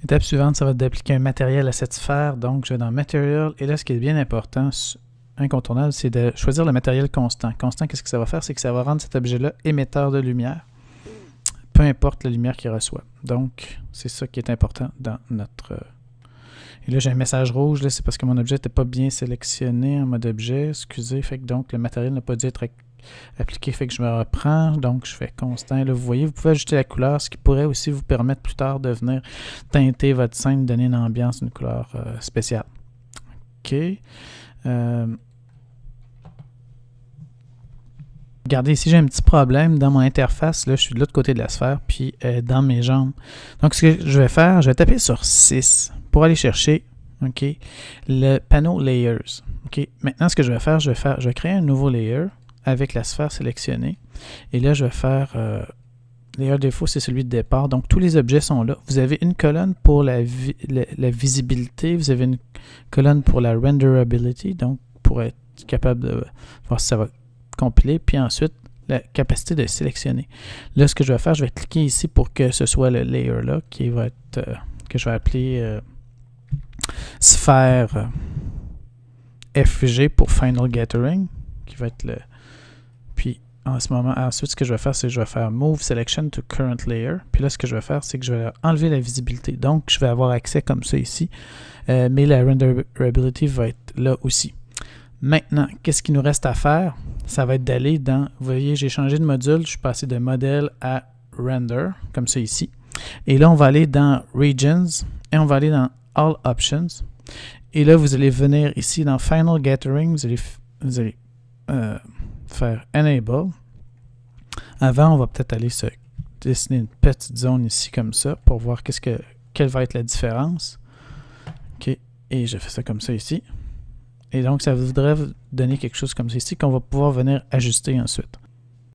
L'étape suivante, ça va être d'appliquer un matériel à cette sphère. Donc, je vais dans Material. Et là, ce qui est bien important, incontournable, c'est de choisir le matériel constant. Constant, qu'est-ce que ça va faire? C'est que ça va rendre cet objet-là émetteur de lumière, peu importe la lumière qu'il reçoit. Donc, c'est ça qui est important dans notre... Et là, j'ai un message rouge. Là, c'est parce que mon objet n'était pas bien sélectionné en mode objet. Excusez. Fait que donc, le matériel n'a pas dû être appliqué. Fait que je me reprends. Donc, je fais constant. Là, vous voyez, vous pouvez ajouter la couleur, ce qui pourrait aussi vous permettre plus tard de venir teinter votre scène, donner une ambiance, une couleur spéciale. OK. Regardez, ici, j'ai un petit problème dans mon interface. Là, je suis de l'autre côté de la sphère, puis dans mes jambes. Donc, ce que je vais faire, je vais taper sur 6 pour aller chercher le panneau Layers. Maintenant, ce que je vais créer un nouveau layer avec la sphère sélectionnée. Et là, je vais faire... layer défaut, c'est celui de départ. Donc, tous les objets sont là. Vous avez une colonne pour la visibilité. Vous avez une colonne pour la renderability, donc pour être capable de voir si ça va compiler, puis ensuite la capacité de sélectionner. Là, ce que je vais faire, je vais cliquer ici pour que ce soit le layer là qui va être que je vais appeler sphère FG pour Final Gathering, qui va être le... Puis en ce moment, ensuite, ce que je vais faire, c'est que je vais faire Move Selection to Current Layer. Puis là, ce que je vais faire, c'est que je vais enlever la visibilité. Donc, je vais avoir accès comme ça ici, mais la renderability va être là aussi. Maintenant, qu'est-ce qu'il nous reste à faire? Ça va être d'aller dans... Vous voyez, j'ai changé de module. Je suis passé de modèle à render, comme ça ici. Et là, on va aller dans Regions et on va aller dans All Options. Et là, vous allez venir ici dans Final Gathering. Vous allez faire Enable. Avant, on va peut-être aller se dessiner une petite zone ici comme ça pour voir quelle va être la différence. OK. Et je fais ça comme ça ici. Et donc, ça voudrait vous donner quelque chose comme ça ici qu'on va pouvoir venir ajuster ensuite.